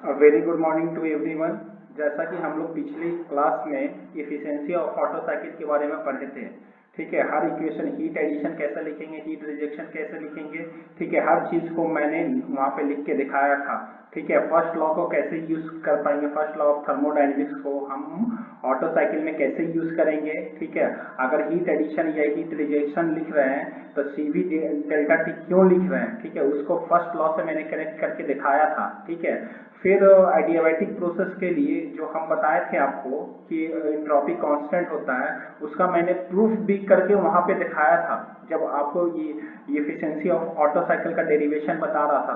Very good morning to everyone. जैसा कि हम लोग पिछली क्लास में इफिशिएंसी ऑफ ऑटो साइकिल के बारे में पढ़े थे। ठीक है, हर इक्वेशन हीट एडिशन कैसे लिखेंगे, हीट रिजेक्शन कैसे लिखेंगे, ठीक है, हर चीज को मैंने वहां पे लिख के दिखाया था। ठीक है, फर्स्ट लॉ को कैसे यूज कर पाएंगे, फर्स्ट लॉ ऑफ थर्मोडायनेमिक्स को हम ऑटो साइकिल में कैसे यूज करेंगे। ठीक है, अगर हीट एडिशन या हीट रिजेक्शन लिख रहे हैं तो सीवी डेल्टा टी क्यों लिख रहे हैं, ठीक है, उसको फर्स्ट लॉ से मैंने कनेक्ट करके दिखाया था। ठीक है, फिर एडियाबैटिक प्रोसेस के लिए जो हम बताए थे आपको कि एंट्रोपी कांस्टेंट होता है, उसका मैंने प्रूफ भी करके वहां पे दिखाया था जब आपको ये एफिशिएंसी ऑफ ऑटो साइकिल का डेरिवेशन बता रहा था।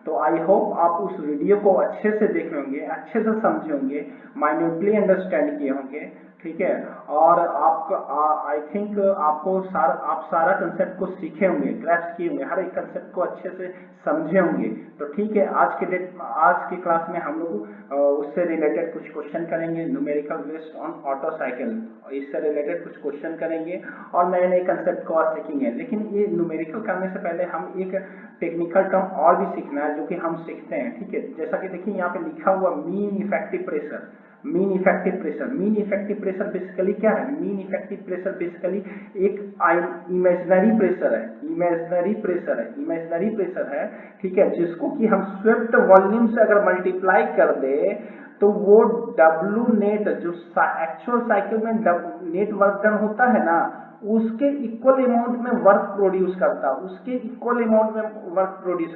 तो आई होप आप उस वीडियो को अच्छे से देखे होंगे, अच्छे से समझे होंगे, माइन्यूटली अंडरस्टैंड किए होंगे। ठीक है, और आपका आई थिंक आप सारा कंसेप्ट को सीखे होंगे, ग्रैस्प किए होंगे, हर एक कंसेप्ट को अच्छे से समझे होंगे। तो ठीक है, आज की क्लास में हम लोग उससे रिलेटेड कुछ क्वेश्चन करेंगे, numerical based on auto cycle. इससे रिलेटेड कुछ क्वेश्चन करेंगे और नए नए कंसेप्ट को आज सीखेंगे। लेकिन ये न्यूमेरिकल करने से पहले हम एक टेक्निकल टर्म और भी सीखना है जो कि हम सीखते हैं। ठीक है, जैसा कि देखिए यहाँ पे लिखा हुआ mean effective pressure. Mean effective pressure basically क्या है? मीन इफेक्टिव प्रेशर बेसिकली एक इमेजिनरी प्रेशर है। ठीक है, जिसको कि हम स्वेप्ट वॉल्यूम से अगर मल्टीप्लाई कर दे तो वो डब्ल्यू नेट जो एक्चुअल साइकिल में नेट वर्क डन होता है ना, उसके इक्वल अमाउंट में वर्क प्रोड्यूस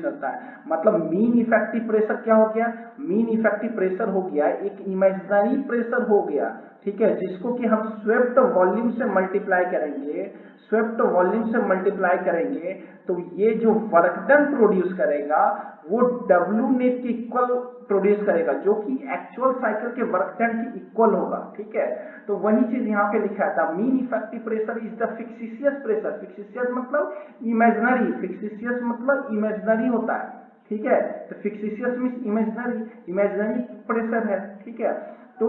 करता है, मतलब मीन इफेक्टिव प्रेशर क्या हो गया? मीन इफेक्टिव प्रेशर हो गया एक इमेजिनरी प्रेशर हो गया। ठीक है, जिसको कि हम स्वेप्ट वॉल्यूम से मल्टीप्लाई करेंगे तो ये जो वर्क डन प्रोड्यूस करेगा वो डब्ल्यू नेट के इक्वल प्रोड्यूस करेगा, जो कि एक्चुअल साइकिल के वर्क डन के इक्वल होगा। ठीक है, तो वही चीज यहाँ पे लिखा था, mean effective pressure is the fictitious pressure. Fictitious मतलब इमेजिनरी होता है। ठीक है, तो फिक्सिशियस मीन्स इमेजिनरी प्रेशर है। ठीक है, तो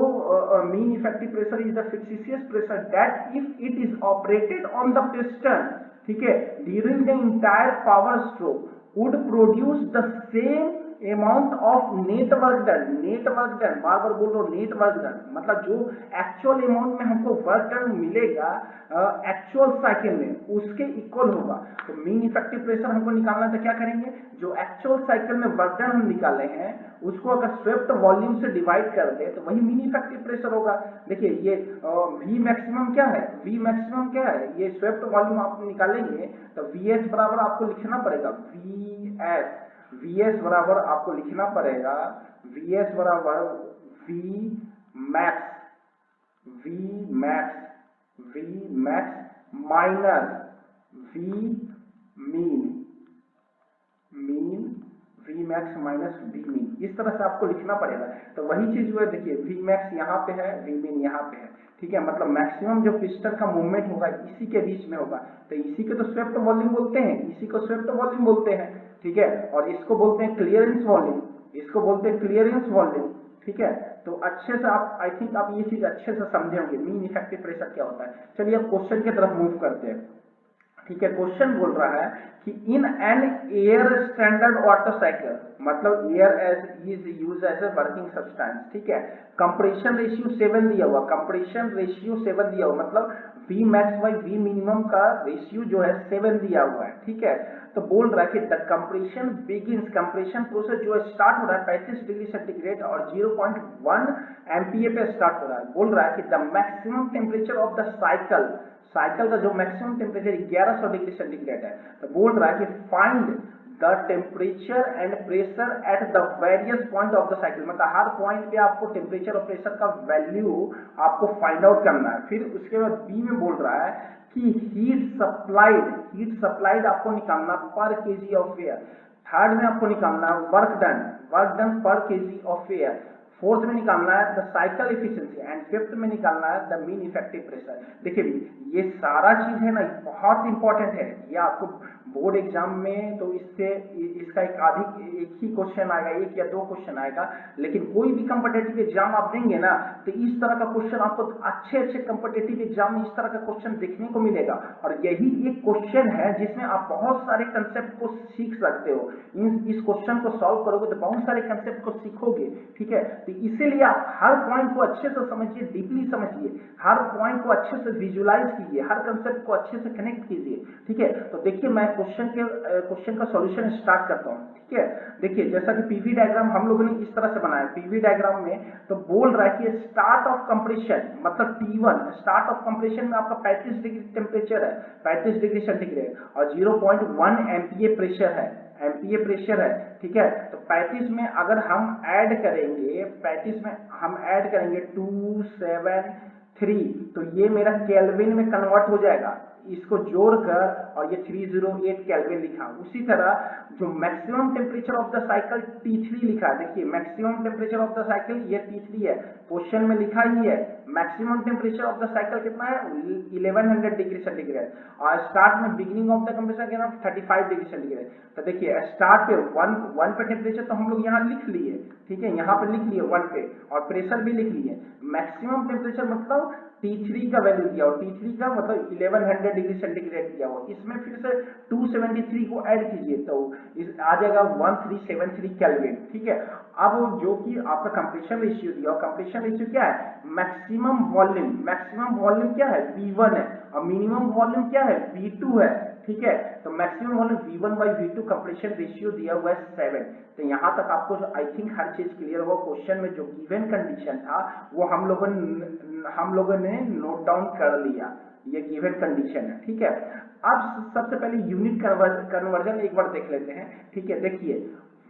mean effective pressure is the fictitious pressure that if it is operated on the piston, ठीक है, during the entire power stroke would produce the same amount of net work done, बार बार बोल रहा हूं, नेट वर्क डन मतलब जो actual amount में हमको वर्क डन मिलेगा एक्चुअल साइकिल में, उसके इक्वल होगा। तो मीन इफेक्टिव प्रेशर हमको निकालना है तो क्या करेंगे? जो एक्चुअल साइकिल में वर्क डन हम निकाले हैं उसको अगर स्वेप्ट वॉल्यूम से डिवाइड कर दे तो वही मीन इफेक्टिव प्रेशर होगा। देखिए ये V मैक्सिमम क्या है? ये स्वेप्ट वॉल्यूम आप निकालेंगे तो VS बराबर आपको लिखना पड़ेगा, VS बराबर आपको लिखना पड़ेगा, VS बराबर V max minus V max minus V mean, इस तरह से आपको लिखना पड़ेगा। तो वही चीज हुआ, देखिए V मैक्स यहाँ पे है, V मीन यहाँ पे है। ठीक है, मतलब मैक्सिमम जो पिस्टन का मूवमेंट होगा इसी के बीच में होगा, तो इसी के तो स्वेप्ट वॉल्यूम बोलते हैं। ठीक है, और इसको बोलते हैं क्लियरेंस वॉल्यूम। ठीक है, तो अच्छे से आप आई थिंक आप ये चीज अच्छे से समझे होंगे मीन इफेक्टिव प्रेशर क्या होता है। चलिए अब क्वेश्चन की तरफ मूव करते हैं। ठीक है, क्वेश्चन बोल रहा है कि in an air standard auto cycle, मतलब air as is use as a working substance. ठीक है, कंप्रेशन रेशियो 7 दिया हुआ, मतलब V max by V minimum का रेशियो जो है 7 दिया हुआ है। ठीक है, तो बोल रहा है कि द कंप्रेशन प्रोसेस जो स्टार्ट हो रहा है 35 डिग्री सेंटीग्रेड और 0.1 एमपीए पे स्टार्ट हो रहा है। बोल रहा है कि the maximum temperature of the cycle का जो मैक्सिमम टेम्परेचर 1100 डिग्री सेंटीग्रेड है। तो बोल रहा है कि find the temperature and pressure at the various point of the cycle, मतलब हर पॉइंट पे आपको टेम्परेचर और प्रेशर का वैल्यू आपको फाइंड आउट करना है। फिर उसके बाद बी में बोल रहा है कि हीट सप्लाइड आपको निकालना पर केजी ऑफ एयर। थर्ड में आपको निकालना वर्क डन पर केजी ऑफ एयर। फोर्थ में निकालना है the cycle efficiency and fifth में निकालना है द मीन इफेक्टिव प्रेशर। देखिए ये सारा चीज है ना बहुत इंपॉर्टेंट है, ये आपको बोर्ड एग्जाम में तो इसका एक ही क्वेश्चन आएगा, एक या दो क्वेश्चन आएगा, लेकिन कोई भी कॉम्पिटिटिव एग्जाम आप देंगे ना तो इस तरह का क्वेश्चन आपको अच्छे कॉम्पिटिटिव एग्जाम में इस तरह का क्वेश्चन देखने को मिलेगा। और यही एक क्वेश्चन है जिसमें आप बहुत सारे कंसेप्ट को सीख सकते हो। इस क्वेश्चन को सॉल्व करोगे तो बहुत सारे कंसेप्ट को सीखोगे, ठीक है। तो इसीलिए आप हर पॉइंट को अच्छे से समझिए, डीपली समझिए, हर पॉइंट को अच्छे से विजुलाइज कीजिए, हर कंसेप्ट को अच्छे से कनेक्ट कीजिए, ठीक है। तो देखिए मैं क्वेश्चन का सॉल्यूशन स्टार्ट करता हूँ, ठीक है। देखिए जैसा कि पीवी डायग्राम हम लोगों ने इस तरह से बनाया, पीवी डायग्राम में तो बोल रहा है कि स्टार्ट ऑफ कंप्रेशन मतलब T1, स्टार्ट ऑफ कंप्रेशन में आपका 35 डिग्री टेम्परेचर है, 35 डिग्री सेंटीग्रेड और 0.1 MPa प्रेशर है, ठीक है। तो 35 में अगर हम ऐड करेंगे, 35 में हम ऐड करेंगे 273, तो ये मेरा केल्विन में कन्वर्ट हो जाएगा, इसको जोड़कर, और ये 308 केल्विन लिखा। उसी तरह जो maximum temperature of the cycle T3 लिखा है, देखिए maximum temperature of the cycle ये T3 है, क्वेश्चन में लिखा ही है। Maximum temperature of the cycle कितना है 1100 डिग्री सेंटीग्रेड, और स्टार्ट में बिगिनिंग ऑफ द कंप्रेशन कितना 35 डिग्री सेंटीग्रेड। तो देखिए स्टार्ट पे वन पे टेम्परेचर तो हम लोग यहाँ लिख लिए, ठीक है, यहाँ पे लिख लिए 1 पे, और प्रेशर भी लिख लिए। मैक्सिमम टेम्परेचर मतलब T3 का वैल्यू दिया हो, T3 का मतलब 1100 डिग्री सेंटीग्रेड दिया हो, इसमें फिर से 273 को ऐड कीजिए तो आ जाएगा 1373 केल्विन, ठीक है। अब जो कि आपका कंप्रेशन रेशियो दिया हो, कंप्रेशन रेशियो क्या है, मैक्सिमम वॉल्यूम क्या है V1 है, और मिनिमम वॉल्यूम क्या है V2 है, ठीक है। तो maximum volume V1/V2 compression ratio दिया हुआ है 7। तो यहाँ तक आपको आई थिंक हर चीज क्लियर हुआ। क्वेश्चन में जो गिवन कंडीशन था वो हम लोगों ने नोट डाउन कर लिया, ये गिवन कंडीशन है, ठीक है। अब सबसे पहले यूनिट कन्वर्जन एक बार देख लेते हैं, ठीक है। देखिए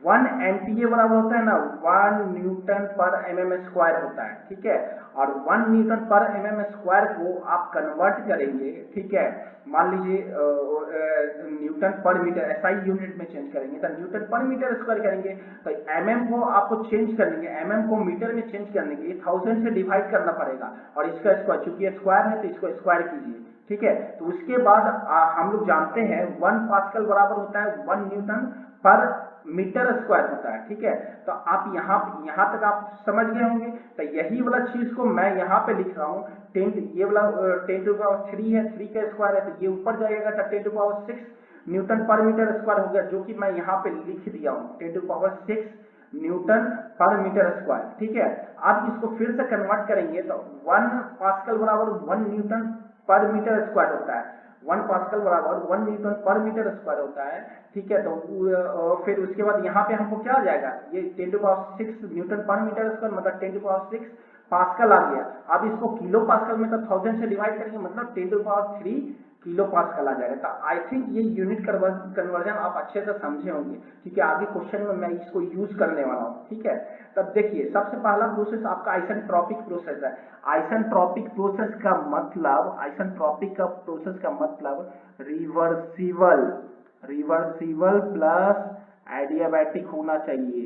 1 MPa बराबर होता है ना 1 न्यूटन पर mm स्क्वायर होता है, ठीक है। और 1 न्यूटन पर mm स्क्वायर को आप कन्वर्ट करेंगे, ठीक है, मान लीजिए न्यूटन पर मीटर SI यूनिट में चेंज करेंगे तो न्यूटन पर मीटर स्क्वायर करेंगे, तो mm को आपको चेंज करने के, mm को मीटर में चेंज करने के लिए 1000 से डिवाइड करना पड़ेगा, और इसका स्क्वायर, चूंकि स्क्वायर है तो इसको स्क्वायर कीजिए, ठीक है। तो उसके बाद हम लोग जानते हैं 1 पास्कल बराबर होता है 1 न्यूटन पर मीटर स्क्वायर होता है, ठीक है। तो आप यहाँ तक आप समझ गए होंगे। तो यही वाला चीज को मैं यहाँ पे लिख रहा हूँ, 10, ये वाला 10⁻³ है, 3 का स्क्वायर है तो ये ऊपर जाएगा तो 10⁻6 न्यूटन पर मीटर स्क्वायर हो गया, जो कि मैं यहाँ पे लिख दिया हूँ 10⁻6 न्यूटन पर मीटर स्क्वायर, ठीक है। अब इसको फिर से कन्वर्ट करेंगे तो 1 पास्कल बराबर 1 न्यूटन पर मीटर स्क्वायर होता है, 1 पास्कल बराबर 1 न्यूटन पर मीटर स्क्वायर होता है, ठीक है। तो फिर उसके बाद यहाँ पे हमको क्या आ जाएगा, ये 10⁻6 न्यूटन पर मीटर स्क्वायर मतलब 10⁻6 पास्कल आ गया। अब इसको किलो पास्कल में तो 1000 से डिवाइड करेंगे मतलब 10⁻3 किलो पास्कल आ जाएगा। तो आई थिंक ये यूनिट कन्वर्जन आप अच्छे से समझे होंगे, ठीक है। आगे क्वेश्चन में मैं इसको यूज करने वाला हूँ, ठीक है। तब देखिए सबसे पहला प्रोसेस आपका आइसेंट्रोपिक प्रोसेस है। आइसेंट्रोपिक प्रोसेस का मतलब रिवर्सिबल प्लस एडियाबैटिक होना चाहिए,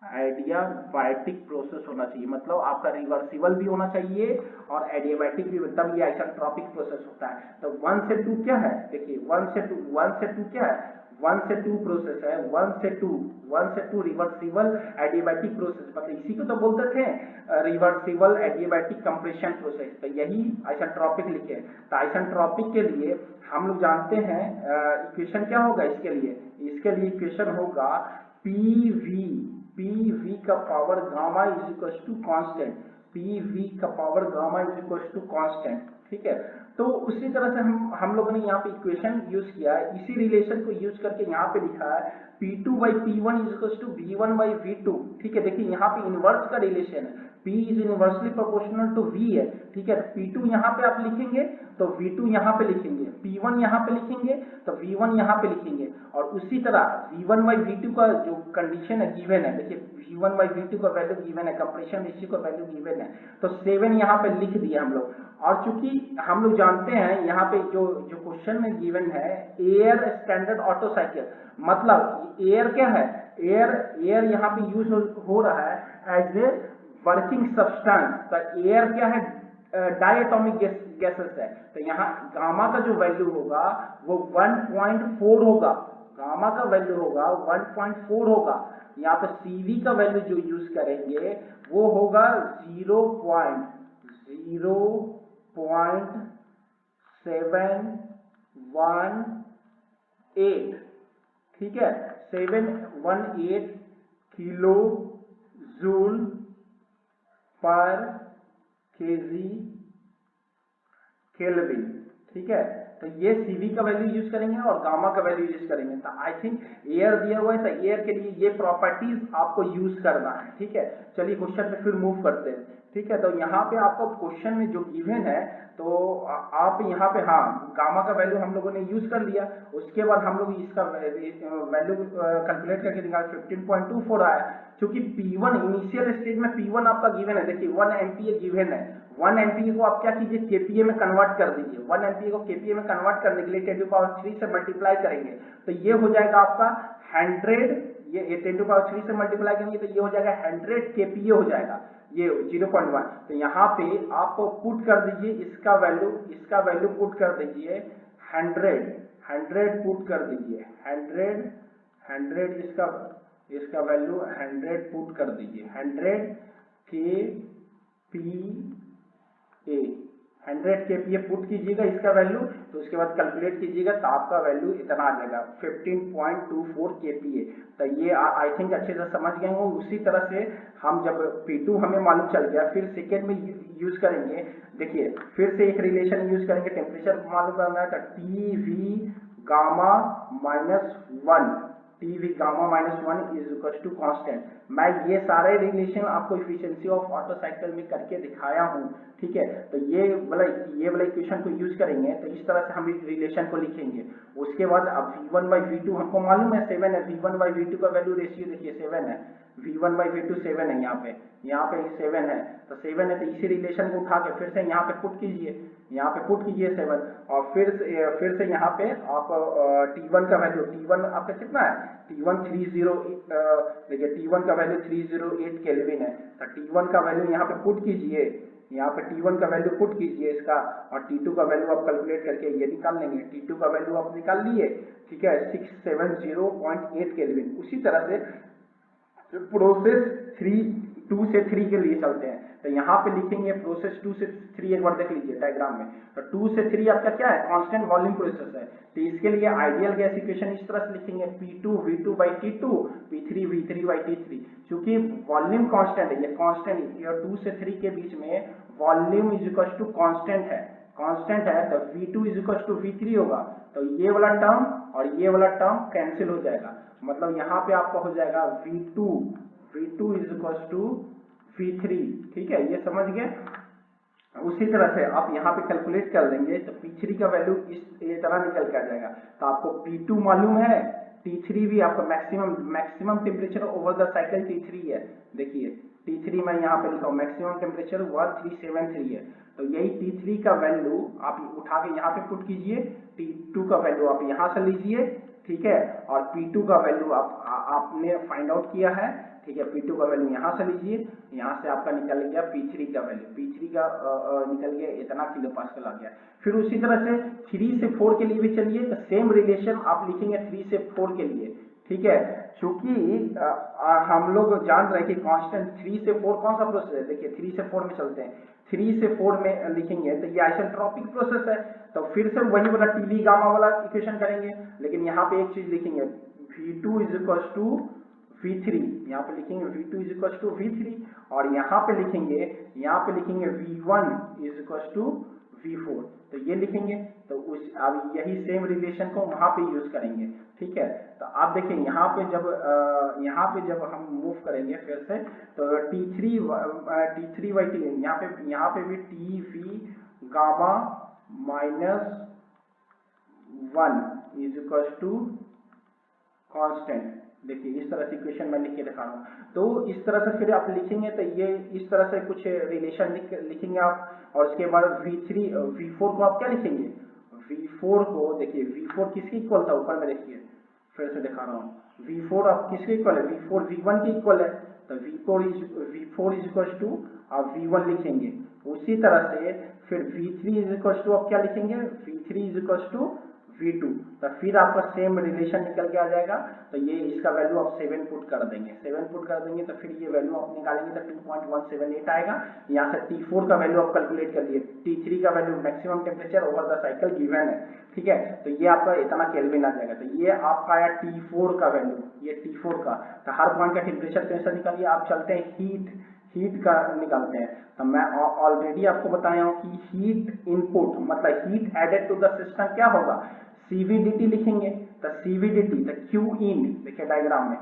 एडियाबैटिक प्रोसेस होना चाहिए, मतलब आपका रिवर्सिबल भी होना चाहिए और एडियाबैटिक भी, तब ये आइसेंट्रोपिक प्रोसेस होता है। तो 1 से 2 क्या है, देखिए 1 से 2 क्या है, 1 से 2 प्रोसेस है, 1 से 2 रिवर्सिबल एडियाबैटिक प्रोसेस, मतलब इसी को तो बोलते थे रिवर्सिबल एडियाबैटिक कंप्रेशन प्रोसेस। तो यही आइसेंट्रोपिक लिखे। तो आइसेंट्रोपिक के लिए हम लोग जानते हैं इक्वेशन क्या होगा इसके लिए इक्वेशन होगा PV का power gamma is equal to constant, PV का power gamma is equal to constant, ठीक है। तो उसी तरह से हम लोगों ने यहाँ पे इक्वेशन यूज किया है, इसी रिलेशन को यूज करके यहाँ पे लिखा है P2/P1 is equal to V1/V2, ठीक है। देखिए यहाँ पे इनवर्स का रिलेशन है, P is inversely proportional to V है, ठीक है। P2 यहाँ पे आप लिखेंगे तो V2 यहाँ पे लिखेंगे, P1 यहाँ पे लिखेंगे तो V1 यहाँ पे लिखेंगे, और उसी तरह V1/V2 का जो कंडीशन है गिवन है, देखिए V1/V2 का वैल्यू गिवन है, कंप्रेशन रेशियो का वैल्यू गिवन है, तो 7 यहाँ पे लिख दिए हम लोग। और चूंकि हम लोग जानते हैं यहाँ पे जो क्वेश्चन में गिवन है एयर स्टैंडर्ड ऑटो साइकिल, मतलब एयर क्या है, एयर यहाँ पे यूज हो रहा है एज ए वर्किंग सब्सटेंस। तो एयर क्या है, डायटोमिक गैसेस है। तो यहाँ गामा का जो वैल्यू होगा वो 1.4 होगा, गामा का वैल्यू होगा 1.4 होगा। यहाँ पे CV का वैल्यू जो यूज करेंगे वो होगा 0.718, ठीक है, 718 किलो जूल पर केजी केल्विन, ठीक है। तो ये CV का वैल्यू यूज करेंगे और गामा का वैल्यू यूज करेंगे। तो आई थिंक एयर दिया हुआ है, तो एयर के लिए ये प्रॉपर्टीज आपको यूज करना है, ठीक है। चलिए क्वेश्चन पे फिर मूव करते हैं, ठीक है। तो यहाँ पे आपको क्वेश्चन में जो गिवन है, तो आप यहाँ पे हाँ गामा का वैल्यू हम लोगों ने यूज कर लिया। उसके बाद हम लोग इसका वैल्यू कैलकुलेट करके निकाल 15.24 आया। क्योंकि P1 इनिशियल स्टेज में P1 आपका गिवन है, देखिए 1 MPa गिवन है। 1 MPa को आप क्या कीजिए, KPa में कन्वर्ट कर दीजिए। 1 MPa को KPa में कन्वर्ट करने के लिए 10³ से मल्टीप्लाई करेंगे, तो ये हो जाएगा आपका 100, ये 10³ से मल्टीप्लाई करेंगे तो ये हो जाएगा 100 KPa हो जाएगा, ये 0.1। तो यहाँ पे आप पुट कर दीजिए इसका वैल्यू पुट कर दीजिए 100 पुट कर दीजिए 100 इसका वैल्यू 100 पुट कर दीजिए 100 KPa पुट कीजिएगा इसका वैल्यू। तो उसके बाद कैलकुलेट कीजिएगा तो आपका वैल्यू इतना आ जाएगा 15.24 KPa। तो ये आई थिंक अच्छे से समझ गए होंगे। उसी तरह से हम जब P2 हमें मालूम चल गया, फिर सेकेंड में यूज करेंगे। देखिए फिर से एक रिलेशन यूज करेंगे, टेम्परेचर मालूम करना है तो TV gamma -1 TV gamma -1 is equal to constant. मैं ये सारे रिलेशन आपको इफिशिएंसी ऑफ ऑटो साइकिल में करके दिखाया हूँ, ठीक है। तो ये वाला इक्वेशन को यूज करेंगे तो इस तरह से हम रिलेशन को लिखेंगे। उसके बाद अब V1/V2 हमको मालूम है 7 है, V1/V2 का वैल्यू रेशियो देखिए 7 है, V1/V2 7 है, यहाँ पे 7 है। तो 7 है तो इसी रिलेशन को उठा के फिर से यहाँ पे पुट कीजिए, 7 और फिर से यहाँ पे आप T1 का वैल्यू, T1 आपका कितना है, T1 308, देखिए T1 का वैल्यू 308 केल्विन है। तो T1 का वैल्यू यहाँ पे पुट कीजिए, यहाँ पे T1 का वैल्यू पुट कीजिए इसका, और T2 का वैल्यू आप कैलकुलेट करके ये निकाल लेंगे। T2 का वैल्यू आप निकाल लिए, ठीक है, 670.8 केल्विन। उसी तरह से प्रोसेस 2 से 3 के लिए चलते हैं। तो यहाँ पे लिखेंगे प्रोसेस 2 से 3, एक बार देख लीजिए डायग्राम में। तो 2 से 3 आपका क्या है, कांस्टेंट वॉल्यूम प्रोसेस है। तो इसके लिए आइडियल गैस इक्वेशन इस तरह से लिखेंगे P2V2/T2 P3V3/T3। क्योंकि वॉल्यूम कांस्टेंट है, ये कांस्टेंट है, 2 से 3 के बीच में volume is equal to constant है, तो V2 is equal to V3 होगा। तो ये वाला टर्म और ये वाला टर्म कैंसिल हो जाएगा, मतलब यहाँ पे आपका हो जाएगा V2 is equal to V3, ठीक है, ये समझ गए। उसी तरह से आप यहाँ पे कैलकुलेट कर देंगे तो P3 का वैल्यू इस तरह निकल के आ जाएगा। तो आपको P2 मालूम है, T3 भी आपका maximum temperature over the cycle T3 है। देखिए T3 मैं यहाँ पे लिखा हूँ, मैक्सिमम टेम्परेचर 1373 है। तो यही T3 का वैल्यू आप उठा के यहाँ पे पुट कीजिए, T2 का वैल्यू आप यहाँ से लीजिए, ठीक है, और P2 का वैल्यू आपने फाइंड आउट किया है, ठीक है। P2 का वैल्यू यहाँ से लीजिए, यहाँ से आपका निकल गया P3 का वैल्यू, P3 का निकल गया इतना किलो पास्कल आ गया। फिर उसी तरह से 3 से 4 के लिए भी चलिए, तो सेम रिलेशन आप लिखेंगे 3 से 4 के लिए, ठीक है। चूंकि हम लोग जान रहे हैं कि कांस्टेंट 3 से 4 कौन सा प्रोसेस है, देखिए 3 से 4 में चलते हैं। 3 से 4 में लिखेंगे तो ये आइसेंट्रोपिक प्रोसेस है, तो फिर से वही वाला TV गामा वाला इक्वेशन करेंगे, लेकिन यहाँ पे एक चीज लिखेंगे V2 is equal to V3, यहाँ पे लिखेंगे V2 is equal to V3, और यहाँ पे लिखेंगे V1 is equal to V4। तो ये लिखेंगे, तो अब यही सेम रिलेशन को वहां पे यूज करेंगे, ठीक है। तो आप देखिए यहाँ पे जब हम मूव करेंगे फिर से, तो T3/T यहाँ पे भी TV gamma -1 is equal to constant. देखिए इस तरह से इक्वेशन मैं लिख के दिखा रहा हूँ। तो इस तरह से फिर आप लिखेंगे तो ये इस तरह से कुछ रिलेशन लिखेंगे आप, और उसके बाद V4 को आप क्या लिखेंगे, V4 को देखिए V4 किसकी इक्वल था, ऊपर में देखिए फिर से दिखा रहा हूँ, V4 अब किसके इक्वल है, V4 V1 के इक्वल है, तो V4 इज इक्वल टू आप V1 लिखेंगे। उसी तरह से फिर V3 इज इक्वल टू आप क्या लिखेंगे, V3 is equal to V2, तो फिर आपका सेम रिलेशन निकल के आ जाएगा। तो ये इसका वैल्यू आप 7 पुट कर देंगे, 7 पुट कर देंगे तो फिर ये वैल्यू आप निकालेंगे तो 2.178 आएगा। यहाँ से T4 का वैल्यू आप कैलकुलेट कर लिए, T3 का value maximum temperature over the cycle given है, ठीक है, तो ये आपका इतना केल्विन आ जाएगा। तो ये आपका आया T4 का वैल्यू, ये T4 का, तो हर पॉइंट का टेम्परेचर कैसे निकालिए, आप चलते हैं हीट का निकालते हैं। तो मैं ऑलरेडी आपको बताया हूँ कि हीट इनपुट मतलब heat added to the system क्या होगा, CVDT लिखेंगे। तो CVDT तो Q इन, देखिए डायग्राम में,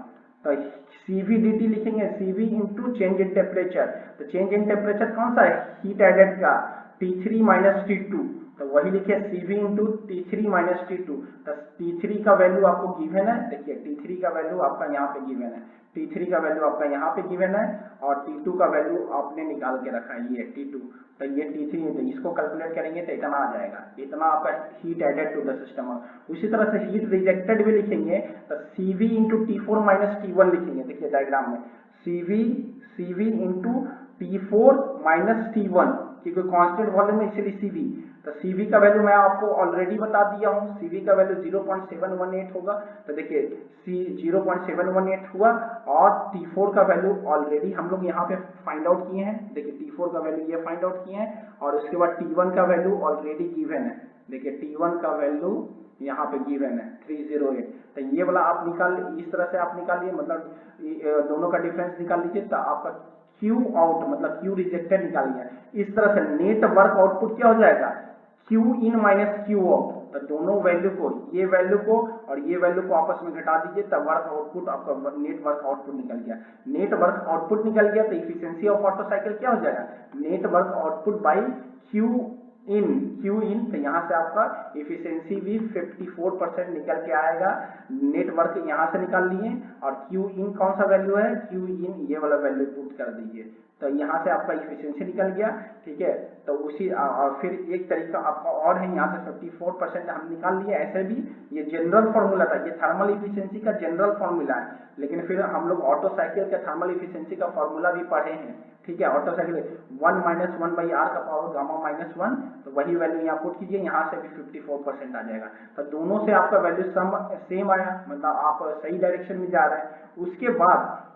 तो CVDT लिखेंगे, CV into change in temperature. तो चेंज इन टेम्परेचर कौन सा है, हीट एडेड का, T3 माइनस T2, तो वही लिखिए CV into T3 minus T2। तो T3 का वैल्यू आपको गिवन है, देखिए T3 का वैल्यू आपका यहाँ पे गिवन है, T3 का वैल्यू आपका यहाँ पे गिवन है, और T2 का वैल्यू आपने निकाल के रखा है, ये T2, तो ये T3 है, तो इसको कैलकुलेट करेंगे तो इतना आ जाएगा, इतना आपका heat added to the system. उसी तरह से हीट रिजेक्टेड भी लिखेंगे, तो CV into T4 minus T1 लिखेंगे, देखिए डायग्राम में, CV into T4 minus T1, क्योंकि कांस्टेंट वॉल्यूम है इसलिए CV। तो CV का वैल्यू मैं आपको ऑलरेडी बता दिया हूँ, CV का वैल्यू 0.718 होगा। तो देखिए 0.718 हुआ, और T4 का वैल्यू ऑलरेडी हम लोग यहाँ पे फाइंड आउट किए हैं, देखिए T4 का वैल्यू ये फाइंड आउट किए हैं, और उसके बाद T1 का वैल्यू ऑलरेडी गिवन है, देखिए T1 का वैल्यू यहाँ पे गिवन है 308। तो ये वाला आप निकाल, इस तरह से आप निकालिए, मतलब दोनों का डिफरेंस निकाल लीजिए, तो आपका Q आउट मतलब Q रिजेक्टेड निकाल लिया। इस तरह से नेट वर्क आउटपुट क्या हो जाएगा, Q इन माइनस Q आउट। तो दोनों वैल्यू को, ये वैल्यू को और ये वैल्यू को आपस में घटा दीजिए, तब वर्क आउटपुट आपका नेट वर्क आउटपुट निकल गया। नेट वर्क आउटपुट निकल गया तो इफिशियंसी ऑफ ऑटो साइकिल क्या हो जाएगा, net work output by Q इन, तो यहाँ से आपका इफिशियंसी भी 54% निकल के आएगा। नेटवर्क यहाँ से निकाल लिए, और Q इन कौन सा वैल्यू है, Q इन ये वाला वैल्यू पुट कर दीजिए, तो यहाँ से आपका इफिशियंसी निकल गया, ठीक है। तो उसी और फिर एक तरीका आपका और है, यहाँ से 54% हम निकाल लिए, ऐसे भी ये जनरल फॉर्मूला था, ये थर्मल इफिशियंसी का जनरल फॉर्मूला है, लेकिन फिर हम लोग ऑटो साइकिल के थर्मल इफिशियंसी का फॉर्मूला भी पढ़े हैं, ठीक है। Otto cycle 1 minus 1 by R का पावर गामा माइनस 1, तो वही वैल्यू यहाँ पुट कीजिए, यहाँ से भी 54% आ जाएगा। तो दोनों से आपका वैल्यू सेम आया, मतलब आप सही डायरेक्शन में जा रहे हैं। उसके बाद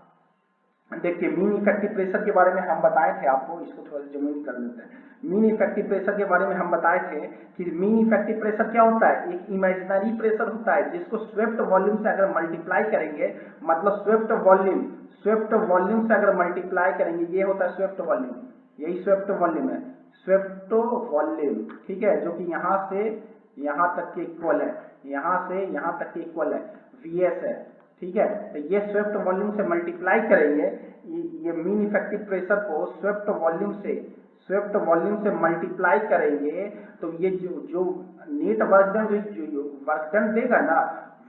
देखिए मीन इफेक्टिव प्रेशर के बारे में हम बताए थे आपको, इसको थोड़ा जमीन कर लेते हैं। मीन इफेक्टिव प्रेशर के बारे में हम बताए थे कि मीन इफेक्टिव प्रेशर क्या होता है, एक इमेजिनरी प्रेशर होता है जिसको स्वेप्ट वॉल्यूम से अगर मल्टीप्लाई करेंगे, मतलब स्वेप्ट वॉल्यूम से अगर मल्टीप्लाई करेंगे, ये होता है स्वेप्ट वॉल्यूम, यही स्वेप्ट वॉल्यूम है, स्वेप्ट वॉल्यूम, ठीक है, जो कि यहाँ से यहाँ तक के इक्वल है, यहाँ से यहाँ तक के इक्वल है, VS है, ठीक है। तो ये स्वेप्ट वॉल्यूम से मल्टीप्लाई करेंगे, ये मीन इफेक्टिव प्रेशर को स्वेप्ट वॉल्यूम से मल्टीप्लाई करेंगे, तो ये जो नेट वर्क डन जो वर्क डन देगा ना,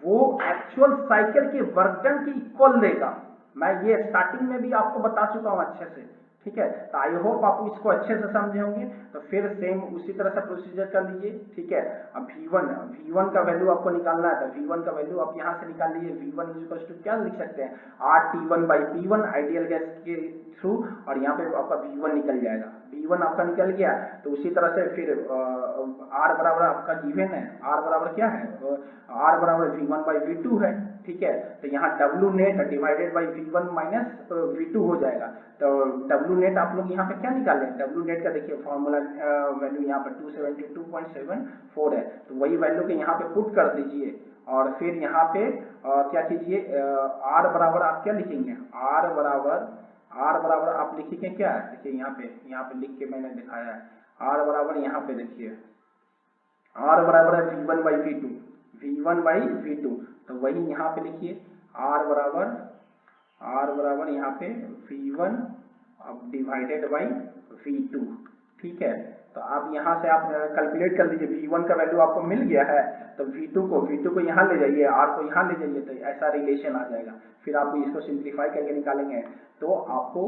वो एक्चुअल साइकिल के वर्क डन की इक्वल देगा। मैं ये स्टार्टिंग में भी आपको बता चुका हूँ अच्छे से, ठीक है। तो आई होप आप इसको अच्छे से समझे होंगे। तो फिर सेम उसी तरह से प्रोसीजर कर लीजिए, ठीक है। अब V1 का वैल्यू आपको निकालना है, तो V1 का वैल्यू आप यहाँ से निकाल लीजिए। V1 इक्वल टू क्या लिख सकते हैं, RT1 by P1 ideal gas के थ्रू, और यहाँ पे आपका V1 निकल जाएगा, V1 आपका निकल गया। तो उसी तरह से फिर R बराबर आपका गिवन है, R बराबर क्या है, R बराबर V1 बाई V2 है, ठीक है। तो यहाँ W net divided by V1 minus V2 हो जाएगा। तो W नेट आप लोग यहाँ पे क्या निकालें, W नेट का देखिए फॉर्मूला वैल्यू यहाँ पर 272.74 है, तो वही वैल्यू के यहाँ पे पुट कर दीजिए, और फिर यहाँ पे क्या कीजिए, R बराबर आप क्या लिखेंगे, R बराबर आप लिखेंगे क्या, देखिए यहाँ पे लिख के मैंने दिखाया है, R बराबर यहाँ पे देखिए, R बराबर है V1 बाई V2, तो वही यहाँ पे लिखिए, R बराबर यहाँ पे V1 अब डिवाइडेड बाई V2, ठीक है। तो आप यहाँ से आप कैलकुलेट कर लीजिए, V1 का वैल्यू आपको मिल गया है तो V2 को यहाँ ले जाइए, R को यहाँ ले जाइए, तो ऐसा रिलेशन आ जाएगा। फिर आप इसको सिंप्लीफाई करके निकालेंगे तो आपको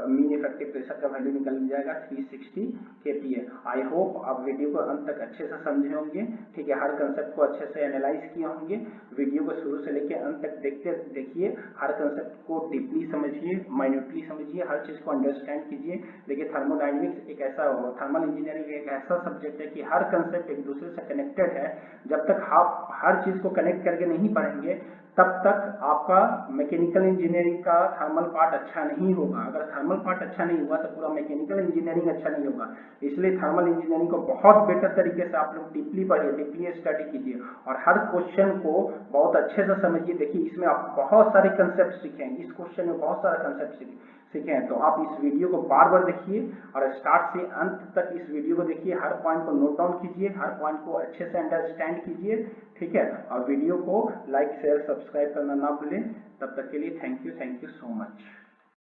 मीन इफेक्टिव प्रेशर का वैल्यू निकल जाएगा 360 kPa। आई होप आप वीडियो को अंत तक अच्छे से समझे होंगे, ठीक है, हर कंसेप्ट को अच्छे से एनालाइज किए होंगे। वीडियो को शुरू से लेकर अंत तक देखिए, हर कंसेप्ट को डीपली समझिए, माइन्यूटली समझिए, हर चीज़ को अंडरस्टैंड कीजिए। देखिए थर्मोडायनेमिक्स एक ऐसा, थर्मल इंजीनियरिंग एक ऐसा सब्जेक्ट है कि हर कंसेप्ट एक दूसरे से कनेक्टेड है। जब तक आप हर चीज़ को कनेक्ट करके नहीं पढ़ेंगे तब तक आपका मैकेनिकल इंजीनियरिंग का थर्मल पार्ट अच्छा नहीं होगा। अगर थर्मल पार्ट अच्छा नहीं हुआ तो पूरा मैकेनिकल इंजीनियरिंग अच्छा नहीं होगा। इसलिए थर्मल इंजीनियरिंग को बहुत बेटर तरीके से आप लोग डीपली पढ़िए, डीपली स्टडी कीजिए और हर क्वेश्चन को बहुत अच्छे से समझिए। देखिए इसमें आप बहुत सारे कंसेप्ट सीखेंगे, इस क्वेश्चन में बहुत सारे कंसेप्ट सीखे हैं। तो आप इस वीडियो को बार बार देखिए और स्टार्ट से अंत तक इस वीडियो को देखिए, हर पॉइंट को नोट डाउन कीजिए, हर पॉइंट को अच्छे से अंडरस्टैंड कीजिए, ठीक है। और वीडियो को लाइक शेयर सब्सक्राइब करना ना भूलें। तब तक के लिए थैंक यू सो मच।